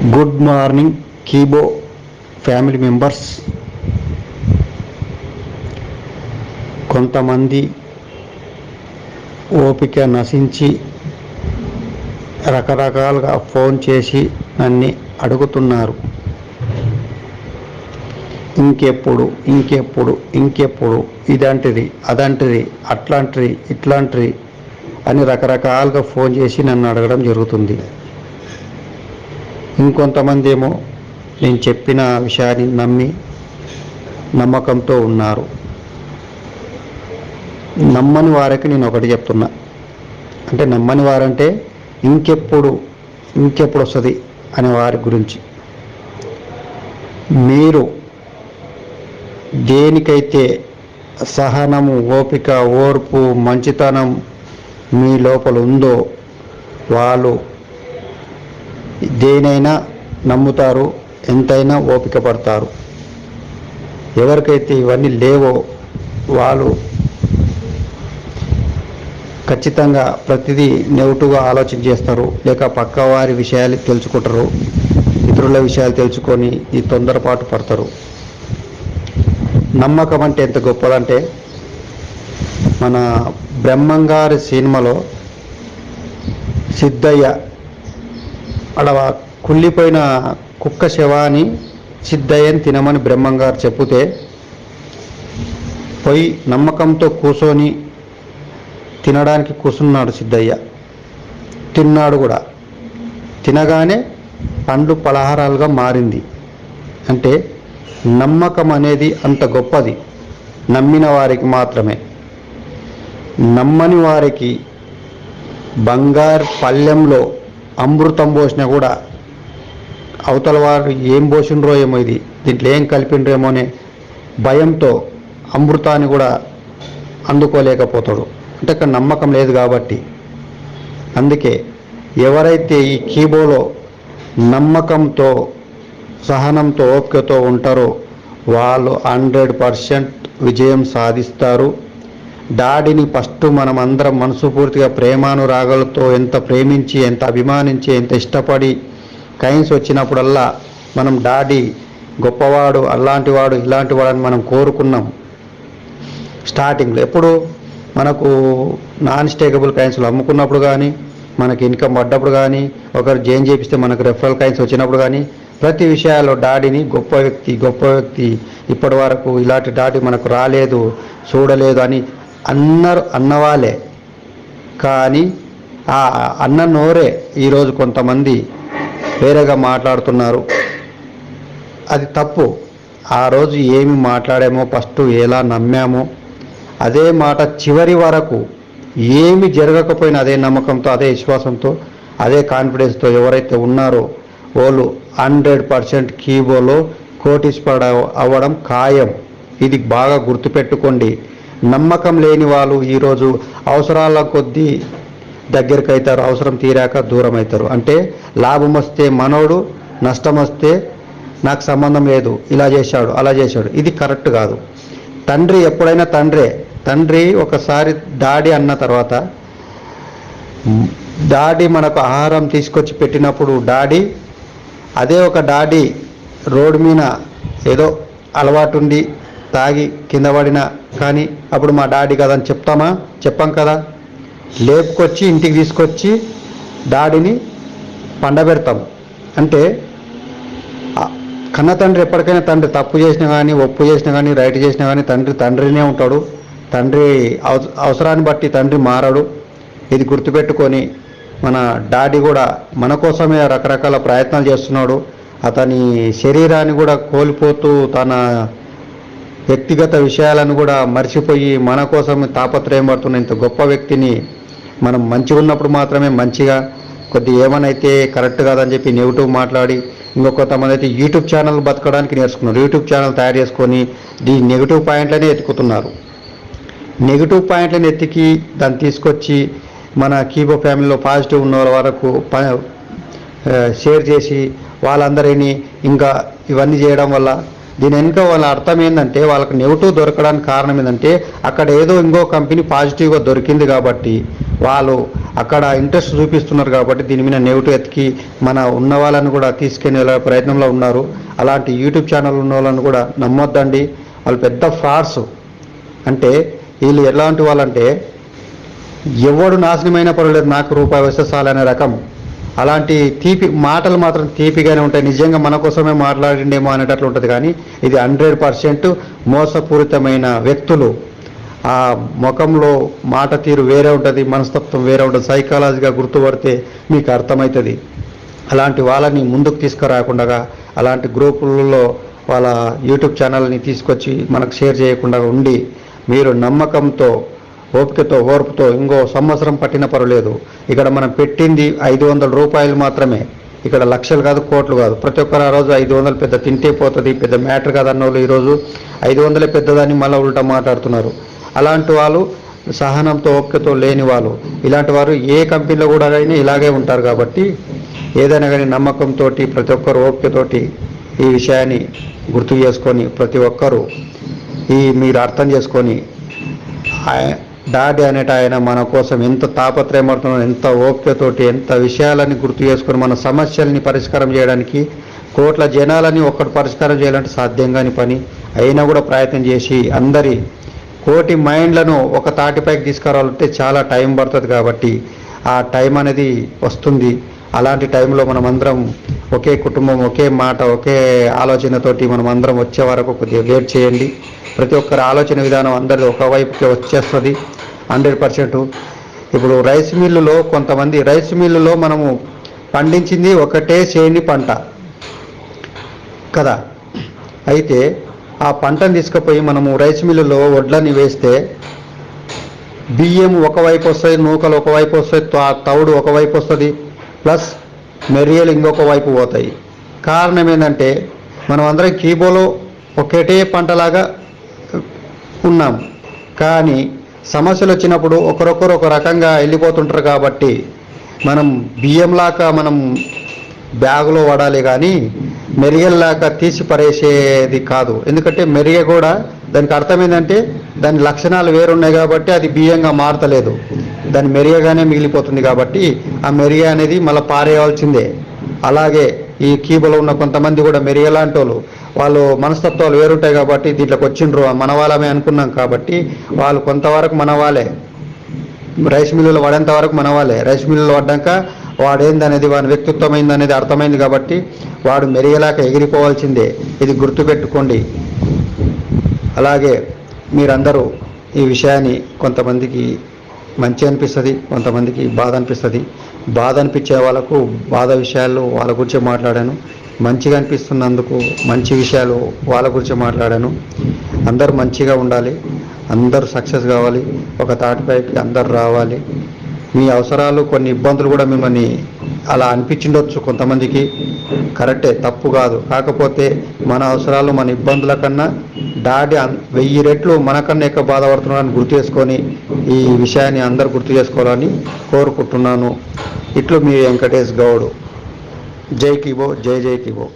Good morning కీబో family members. కొంతమంది ఓపిక నశించి రకరకాలుగా ఫోన్ చేసి నన్ను అడుగుతున్నారు, ఇంకెప్పుడు ఇదంటిది అదంటిది అట్లాంటిది ఇట్లాంటిది అని రకరకాలుగా ఫోన్ చేసి నన్ను అడగడం జరుగుతుంది. ఇంకొంతమంది ఏమో నేను చెప్పిన విషయాన్ని నమ్మి నమ్మకంతో ఉన్నారు. నమ్మని వారికి నేను ఒకటి చెప్తున్నా, అంటే నమ్మని వారంటే ఇంకెప్పుడు వస్తుంది అనే వారి గురించి. మీరు దేనికైతే సహనము, ఓపిక, ఓర్పు, మంచితనం మీ లోపల ఉందో వాళ్ళు దేనైనా నమ్ముతారు, ఎంతైనా ఓపిక పడతారు. ఎవరికైతే ఇవన్నీ లేవో వాళ్ళు ఖచ్చితంగా ప్రతిదీ నెగిటివ్గా ఆలోచన చేస్తారు, లేక పక్క వారి విషయాలు తెలుసుకుంటారు, ఇతరుల విషయాలు తెలుసుకొని ఈ తొందరపాటు పడతారు. నమ్మకం అంటే ఎంత గొప్పదంటే, మన బ్రహ్మంగారి సినిమాలో సిద్ధయ్య అడవ కుళ్ళిపోయిన కుక్క శవాన్ని సిద్ధయ్యని తినమని బ్రహ్మంగారు చెప్తే పోయి నమ్మకంతో కూర్చొని తినడానికి కూర్చున్నాడు సిద్ధయ్య. తిన్నాడు కూడా. తినగానే పండ్లు పలహారాలుగా మారింది. అంటే నమ్మకం అనేది అంత గొప్పది, నమ్మిన వారికి మాత్రమే. నమ్మని వారికి బంగారు పళ్ళెంలో అమృతం పోసినా కూడా అవతల వారు ఏం పోసిండ్రో ఏమో, ఇది దీంట్లో ఏం కలిపిండ్రేమో అనే భయంతో అమృతాన్ని కూడా అందుకోలేకపోతాడు. అంటే అక్కడ నమ్మకం లేదు కాబట్టి. అందుకే ఎవరైతే ఈ కీబోలో నమ్మకంతో, సహనంతో, ఓపికతో ఉంటారో వాళ్ళు 100% విజయం సాధిస్తారు. డాడీని ఫస్ట్ మనం అందరం మనస్ఫూర్తిగా ప్రేమానురాగాలతో ఎంత ప్రేమించి, ఎంత అభిమానించి, ఎంత ఇష్టపడి కైన్స్ వచ్చినప్పుడల్లా మనం డాడీ గొప్పవాడు, అలాంటివాడు, ఇలాంటివాడు అని మనం కోరుకున్నాం. స్టార్టింగ్లో ఎప్పుడు మనకు నాన్ స్టేకబుల్ కైన్స్లు అమ్ముకున్నప్పుడు కానీ, మనకి ఇన్కమ్ పడ్డప్పుడు కానీ, ఒకరు జాయిన్ చేపిస్తే మనకు రెఫరల్ కైన్స్ వచ్చినప్పుడు కానీ, ప్రతి విషయాల్లో డాడీని గొప్ప వ్యక్తి, ఇప్పటి వరకు ఇలాంటి డాడీ మనకు రాలేదు, చూడలేదు అని అన్నవాళ్ళే. కానీ ఆ అన్న నోరే ఈరోజు కొంతమంది వేరేగా మాట్లాడుతున్నారు. అది తప్పు. ఆ రోజు ఏమి మాట్లాడామో, ఫస్ట్ ఎలా నమ్మామో అదే మాట చివరి వరకు ఏమి జరగకపోయినా అదే నమ్మకంతో, అదే విశ్వాసంతో, అదే కాన్ఫిడెన్స్తో ఎవరైతే ఉన్నారో వాళ్ళు 100% కీబోలో కోటీశ్వరుడు అవ్వడం ఖాయం. ఇది బాగా గుర్తుపెట్టుకోండి. నమ్మకం లేని వాళ్ళు ఈరోజు అవసరాల కొద్దీ దగ్గరికి అవుతారు, అవసరం తీరాక దూరం అవుతారు. అంటే లాభం వస్తే మనోడు, నష్టం వస్తే నాకు సంబంధం లేదు, ఇలా చేశాడు అలా చేశాడు. ఇది కరెక్ట్ కాదు. తండ్రి ఎప్పుడైనా తండ్రి ఒకసారి డాడీ అన్న తర్వాత, డాడీ మనకు ఆహారం తీసుకొచ్చి పెట్టినప్పుడు అదే ఒక డాడీ రోడ్డు మీద ఏదో అలవాటు ఉండి తాగి కింద పడినా కానీ అప్పుడు మా డాడీ కదా అని చెప్పాం కదా. లేపుకొచ్చి ఇంటికి తీసుకొచ్చి డాడీని పండబెడతాం. అంటే కన్న తండ్రి ఎప్పటికైనా తప్పు చేసినా కానీ, ఒప్పు చేసినా కానీ, రైట్ చేసినా కానీ తండ్రినే ఉంటాడు. తండ్రి అవసరాన్ని బట్టి తండ్రి మారడు. ఇది గుర్తుపెట్టుకొని మన డాడీ కూడా మన కోసమే రకరకాల ప్రయత్నాలు చేస్తున్నాడు. అతని శరీరాన్ని కూడా కోల్పోతూ తన వ్యక్తిగత విషయాలను కూడా మర్చిపోయి మన కోసం తాపత్రయం పడుతున్న ఇంత గొప్ప వ్యక్తిని మనం మంచిగా ఉన్నప్పుడు మాత్రమే మంచిగా, కొద్ది ఏమనైతే కరెక్ట్ కాదని చెప్పి నెగిటివ్ మాట్లాడి, కొంతమంది అయితే యూట్యూబ్ ఛానల్ బతకడానికి నేర్చుకున్నారు. యూట్యూబ్ ఛానల్ తయారు చేసుకొని ఈ నెగిటివ్ పాయింట్లనే ఎత్తుకుతున్నారు. నెగిటివ్ పాయింట్లను ఎత్తికి దాన్ని తీసుకొచ్చి మన కీబో ఫ్యామిలీలో పాజిటివ్ ఉన్న వాళ్ళ వరకు షేర్ చేసి వాళ్ళందరినీ ఇంకా ఇవన్నీ చేయడం వల్ల దీని వెనుక వాళ్ళ అర్థం ఏంటంటే వాళ్ళకి నెగిటివ్ దొరకడానికి కారణం ఏంటంటే అక్కడ ఏదో ఇంకో కంపెనీ పాజిటివ్గా దొరికింది కాబట్టి వాళ్ళు అక్కడ ఇంట్రెస్ట్ చూపిస్తున్నారు కాబట్టి దీని మీద నెగిటివ్ ఎత్తికి మన ఉన్న వాళ్ళని కూడా తీసుకెళ్ళే ప్రయత్నంలో ఉన్నారు. అలాంటి యూట్యూబ్ ఛానల్ ఉన్న వాళ్ళని కూడా నమ్మొద్దండి, వాళ్ళు పెద్ద ఫ్రాడ్స్. అంటే వీళ్ళు ఎలాంటి వాళ్ళంటే ఎవడు నాశనమైన పర్వాలేదు నాకు రూపాయి వస్తే చాలనే రకం. అలాంటి తీపి మాటలు మాత్రం తీపిగానే ఉంటాయి. నిజంగా మన కోసమే మాట్లాడిండేమో అనేటట్లు ఉంటుంది, కానీ ఇది 100% మోసపూరితమైన వ్యక్తులు. ఆ ముఖంలో మాట తీరు వేరే ఉంటుంది, మనస్తత్వం వేరే ఉంటుంది. సైకాలజీగా గుర్తుపడితే మీకు అర్థమవుతుంది. అలాంటి వాళ్ళని ముందుకు తీసుకురాకుండా అలాంటి గ్రూపులలో వాళ్ళ యూట్యూబ్ ఛానల్ని తీసుకొచ్చి మనకు షేర్ చేయకుండా ఉండి మీరు నమ్మకంతో ఓపికతో ఓర్పుతో ఇంకో సంవత్సరం పట్టిన పర్వాలేదు. ఇక్కడ మనం పెట్టింది 500 రూపాయలు మాత్రమే. ఇక్కడ లక్షలు కాదు, కోట్లు కాదు. ప్రతి ఒక్కరు ఆ రోజు 500 పెద్ద తింటే పోతుంది, పెద్ద మ్యాటర్ కాదన్న వాళ్ళు ఈరోజు 500 పెద్దదాన్ని మళ్ళీ ఉల్టా మాట్లాడుతున్నారు. అలాంటి వాళ్ళు సహనంతో ఓపికతో లేని వాళ్ళు, ఇలాంటి వారు ఏ కంపెనీలో కూడా అయినా ఇలాగే ఉంటారు. కాబట్టి ఏదైనా కానీ నమ్మకంతో ప్రతి ఒక్కరు ఓపికతోటి ఈ విషయాన్ని గుర్తు చేసుకొని ప్రతి ఒక్కరూ మీరు అర్థం చేసుకొని డాడీ అనేట ఆయన మన కోసం ఎంత తాపత్రయపడుతున్నాడు, ఎంత ఓపికతోటి ఎంత విషయాలని గుర్తు చేసుకొని మన సమస్యల్ని పరిష్కారం చేయడానికి కోట్ల జనాలని ఒక్కటి పరిష్కారం చేయాలంటే సాధ్యం కాని పని. అయినా కూడా ప్రయత్నం చేసి అందరి కోటి మైండ్లను ఒక తాటిపైకి తీసుకురావాలంటే చాలా టైం పడుతుంది. కాబట్టి ఆ టైం అనేది వస్తుంది. అలాంటి టైంలో మనం అందరం ఒకే కుటుంబం, ఒకే మాట, ఒకే ఆలోచనతోటి మనం అందరం వచ్చే వరకు కొద్దిగా వెయిట్ చేయండి. ప్రతి ఒక్కరి ఆలోచన విధానం అందరిది ఒకవైపుకే వచ్చేస్తుంది 100%. ఇప్పుడు రైస్ మిల్లులో కొంతమంది రైస్ మిల్లులో మనము పండించింది ఒకటే చేని పంట కదా, అయితే ఆ పంటను తీసుకుపోయి మనము రైస్ మిల్లులో వడ్లని వేస్తే బియ్యం ఒకవైపు వస్తుంది, నూకలు ఒకవైపు వస్తాయి, తవుడు ఒకవైపు వస్తుంది, ప్లస్ మెరియలు ఇంకొక వైపు పోతాయి. కారణం ఏంటంటే మనం అందరం కీబోలో ఒకటే పంటలాగా ఉన్నాం, కానీ సమస్యలు వచ్చినప్పుడు ఒకరొకరు ఒక రకంగా వెళ్ళిపోతుంటారు. కాబట్టి మనం బియ్యంలాగా మనం బ్యాగులో వాడాలి, కానీ మెరియల్లాగా తీసి పరేసేది కాదు. ఎందుకంటే మెరిగ కూడా దానికి అర్థం ఏంటంటే దాని లక్షణాలు వేరున్నాయి కాబట్టి అది బియ్యంగా మారతలేదు, దాని మెరియగానే మిగిలిపోతుంది. కాబట్టి ఆ మెరియ అనేది మళ్ళీ పారేయవలసిందే. అలాగే ఈ కీబోలో ఉన్న కొంతమంది కూడా మెరియ లాంటి వాళ్ళు మనస్తత్వాలు వేరుంటాయి కాబట్టి దీంట్లోకి వచ్చిండ్రు మన వాళ్ళమే అనుకున్నాం. కాబట్టి వాళ్ళు కొంతవరకు మన వాళ్ళే, రైస్ మిల్లులో వాడేంత వరకు మన వాళ్ళే. రైస్ మిల్లులో పడ్డాక వాడేందనేది వాడి వ్యక్తిత్వం ఏందనేది అర్థమైంది కాబట్టి వాడు మెరిగలాక ఎగిరిపోవాల్సిందే. ఇది గుర్తుపెట్టుకోండి. అలాగే మీరందరూ ఈ విషయాన్ని కొంతమందికి మంచి అనిపిస్తుంది, కొంతమందికి బాధ అనిపిస్తుంది. బాధ అనిపించే వాళ్ళకు బాధ విషయాలు వాళ్ళ గురించి మాట్లాడాను, మంచిగా అనిపిస్తున్నందుకు మంచి విషయాలు వాళ్ళ గురించి మాట్లాడాను. అందరూ మంచిగా ఉండాలి, అందరూ సక్సెస్ కావాలి, ఒక తాటిపైకి అందరు రావాలి. మీ అవసరాలు కొన్ని ఇబ్బందులు కూడా మిమ్మల్ని అలా అనిపించిండొచ్చు కొంతమందికి, కరెక్టే, తప్పు కాదు. కాకపోతే మన అవసరాలు మన ఇబ్బందుల కన్నా డాడీ 1000 రెట్లు మనకన్నా ఎక్కువ బాధపడుతున్నారని గుర్తు చేసుకొని ఈ విషయాన్ని అందరూ గుర్తు చేసుకోవాలని కోరుకుంటున్నాను. ఇట్లు మీ వెంకటేష్ గౌడ్. జై కిబో, జై జై కిబో.